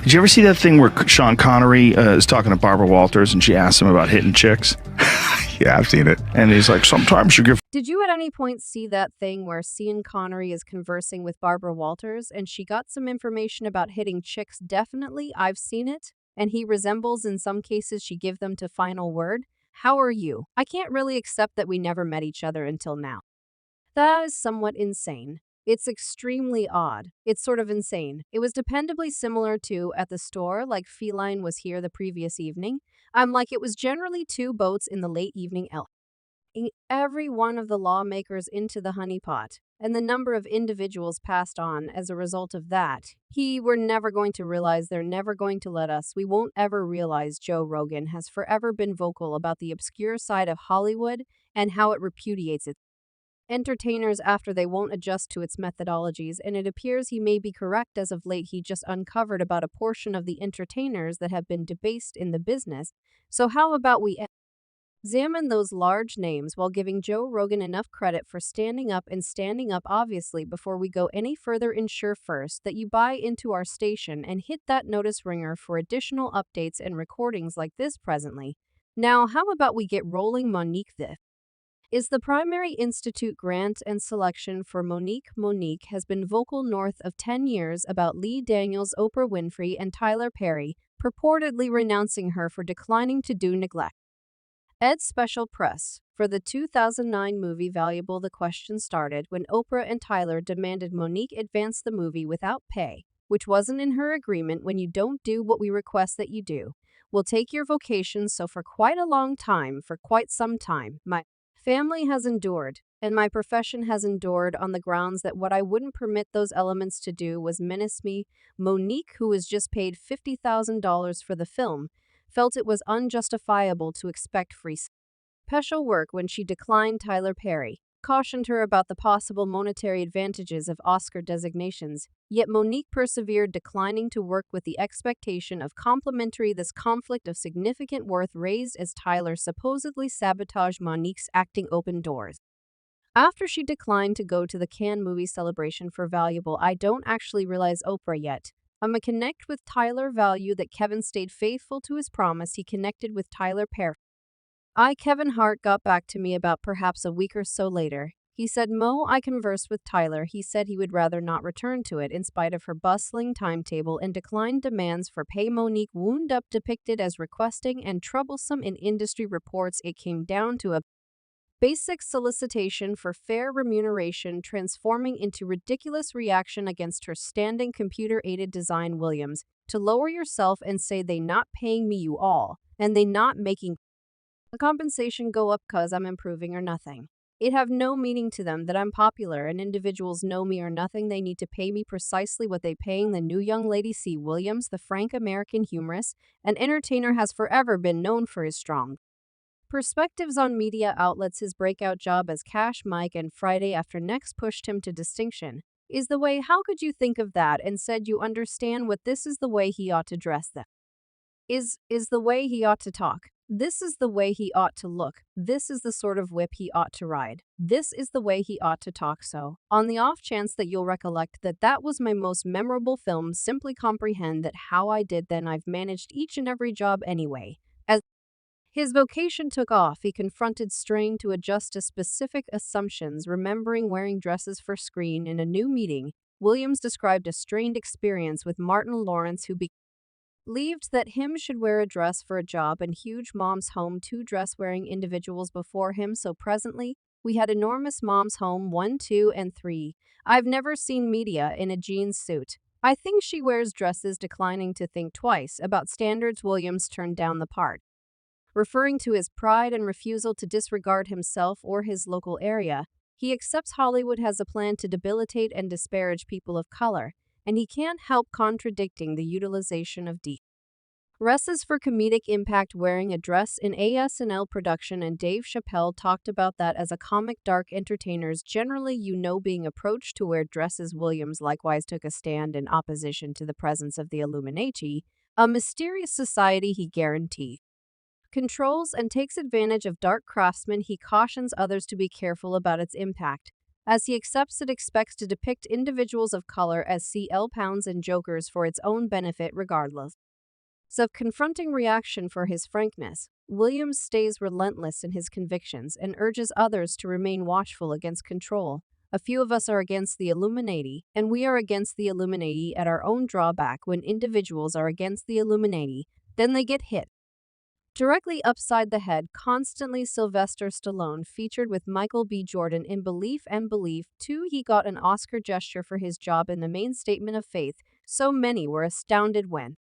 Did you ever see that thing where Sean Connery is talking to Barbara Walters and she asks him about hitting chicks? Yeah, I've seen it. And he's like, sometimes you give... Did you at any point see that thing where Sean Connery is conversing with Barbara Walters and she got some information about hitting chicks? Definitely, I've seen it. And he resembles in some cases she give them to final word. How are you? I can't really accept that we never met each other until now. That is somewhat insane. It's extremely odd. It's sort of insane. It was dependably similar to at the store, like Feline was here the previous evening. I'm like, it was generally 2 boats in the late evening every one of the lawmakers into the honeypot, and the number of individuals passed on as a result of that. We're never going to realize, they're never going to let us. We won't ever realize. Joe Rogan has forever been vocal about the obscure side of Hollywood and how it repudiates its entertainers after they won't adjust to its methodologies, and it appears he may be correct. As of late, he just uncovered about a portion of the entertainers that have been debased in the business. So how about we examine those large names while giving Joe Rogan enough credit for standing up and standing up obviously. Before we go any further, ensure first that you buy into our station and hit that notice ringer for additional updates and recordings like this presently. Now, how about we get rolling? Monique, this is the primary institute grant and selection for Monique. Monique has been vocal north of 10 years about Lee Daniels, Oprah Winfrey, and Tyler Perry, purportedly renouncing her for declining to do neglect. Ed's special press for the 2009 movie Valuable. The question started when Oprah and Tyler demanded Monique advance the movie without pay, which wasn't in her agreement. When you don't do what we request that you do, we'll take your vocation. So for quite a long time, for quite some time, my family has endured, and my profession has endured on the grounds that what I wouldn't permit those elements to do was menace me. Monique, who was just paid $50,000 for the film, felt it was unjustifiable to expect free special work when she declined. Tyler Perry cautioned her about the possible monetary advantages of Oscar designations, yet Monique persevered, declining to work with the expectation of complimentary. This conflict of significant worth raised as Tyler supposedly sabotaged Monique's acting open doors. After she declined to go to the Cannes movie celebration for Valuable, I don't actually realize Oprah yet. I'm a connect with Tyler value that Kevin stayed faithful to his promise. He connected with Tyler Perry. Kevin Hart got back to me about perhaps a week or so later. He said, Mo, I conversed with Tyler. He said he would rather not return to it in spite of her bustling timetable and declined demands for pay. Monique wound up depicted as requesting and troublesome in industry reports. It came down to a basic solicitation for fair remuneration transforming into ridiculous reaction against her standing computer-aided design. Williams, to lower yourself and say they not paying me you all, and they not making the compensation go up cause I'm improving or nothing. It have no meaning to them that I'm popular and individuals know me or nothing. They need to pay me precisely what they paying the new young lady. C. Williams, the frank American humorist and entertainer, has forever been known for his strong perspectives on media outlets. His breakout job as Cash Mike and Friday After Next pushed him to distinction. Is the way, how could you think of that and said you understand what this is the way he ought to dress them? Is the way he ought to talk. This is the way he ought to look. This is the sort of whip he ought to ride. This is the way he ought to talk. So, on the off chance that you'll recollect that that was my most memorable film, simply comprehend that how I did then I've managed each and every job anyway. As his vocation took off, he confronted strain to adjust to specific assumptions, remembering wearing dresses for screen in a new meeting. Williams described a strained experience with Martin Lawrence, who believed that him should wear a dress for a job, and huge mom's home 2 dress-wearing individuals before him. So presently, we had enormous mom's home 1, 2, and 3. I've never seen media in a jeans suit. I think she wears dresses, declining to think twice about standards. Williams turned down the part, referring to his pride and refusal to disregard himself or his local area. He accepts Hollywood has a plan to debilitate and disparage people of color, and he can't help contradicting the utilization of dresses for comedic impact, wearing a dress in a SNL production, and Dave Chappelle talked about that as a comic. Dark entertainers generally, being approached to wear dresses. Williams likewise took a stand in opposition to the presence of the Illuminati, a mysterious society he guaranteed controls and takes advantage of dark craftsmen. He cautions others to be careful about its impact. As he accepts it expects to depict individuals of color as CL pounds and jokers for its own benefit regardless. So confronting reaction for his frankness, Williams stays relentless in his convictions and urges others to remain watchful against control. A few of us are against the Illuminati, and we are against the Illuminati at our own drawback. When individuals are against the Illuminati, then they get hit directly upside the head. Constantly Sylvester Stallone featured with Michael B. Jordan in Belief and Belief 2. He got an Oscar gesture for his job in the main statement of faith, so many were astounded when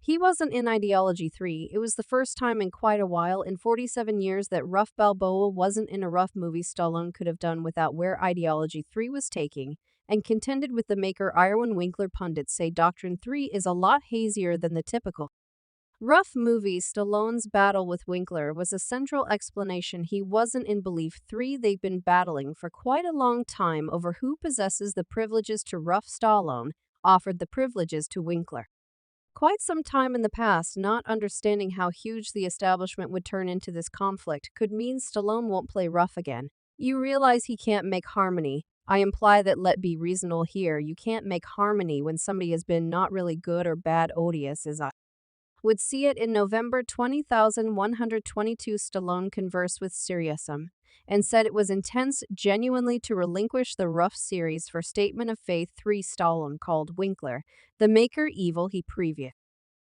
he wasn't in Ideology 3. It was the first time in quite a while, in 47 years, that Rough Balboa wasn't in a rough movie Stallone could have done without where Ideology 3 was taking, and contended with the maker Irwin Winkler. Pundits say Doctrine 3 is a lot hazier than the typical rough movie. Stallone's battle with Winkler was a central explanation he wasn't in Belief 3. They've been battling for quite a long time over who possesses the privileges to rough. Stallone offered the privileges to Winkler quite some time in the past. Not understanding how huge the establishment would turn into this conflict could mean Stallone won't play rough again. You realize he can't make harmony. I imply that let be reasonable here. You can't make harmony when somebody has been not really good or bad odious as I would see it. In November 20,122, Stallone conversed with Siriusm and said it was intense genuinely to relinquish the Rough series for Statement of Faith 3. Stallone called Winkler the maker evil. He previous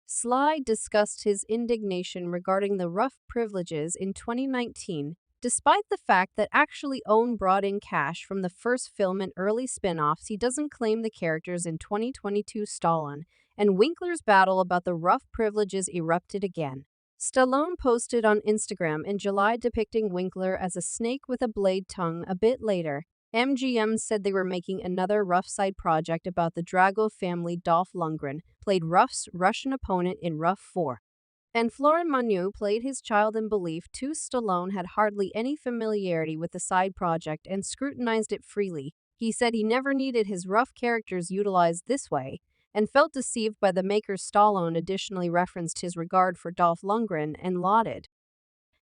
Sly discussed his indignation regarding the Rough privileges in 2019, despite the fact that actually Owen brought in cash from the first film and early spin-offs. He doesn't claim the characters in 2022. Stallone and Winkler's battle about the Rough privileges erupted again. Stallone posted on Instagram in July depicting Winkler as a snake with a blade tongue. A bit later, MGM said they were making another Rough side project about the Drago family. Dolph Lundgren played Ruff's Russian opponent in Rough 4, and Florent Manu played his child in Belief 2. Stallone had hardly any familiarity with the side project and scrutinized it freely. He said he never needed his Rough characters utilized this way, and felt deceived by the maker. Stallone additionally referenced his regard for Dolph Lundgren and lauded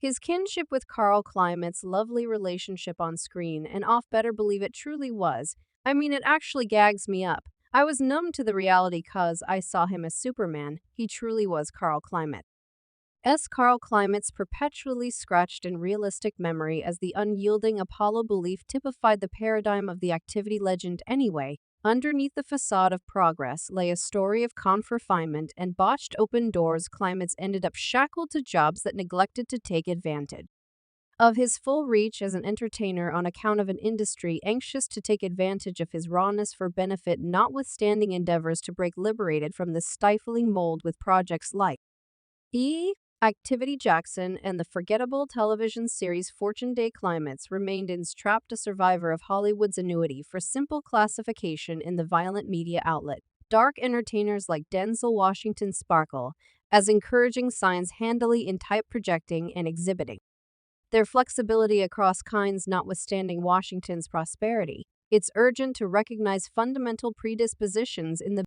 his kinship with Carl Klimet's lovely relationship on screen and off. Better believe it truly was. I mean, it actually gags me up. I was numb to the reality cause I saw him as Superman. He truly was Carl Klimet. Carl Klimet's perpetually scratched and realistic memory as the unyielding Apollo belief typified the paradigm of the activity legend. Anyway, underneath the facade of progress lay a story of confinement and botched open doors. Klimet's ended up shackled to jobs that neglected to take advantage of his full reach as an entertainer on account of an industry anxious to take advantage of his rawness for benefit. Notwithstanding endeavors to break liberated from this stifling mold with projects like Activity Jackson and the forgettable television series Fortune Day, Klimet's remained entrapped, a survivor of Hollywood's annuity for simple classification in the violent media outlet. Dark entertainers like Denzel Washington sparkle as encouraging signs handily in type projecting and exhibiting their flexibility across kinds. Notwithstanding Washington's prosperity, it's urgent to recognize fundamental predispositions in the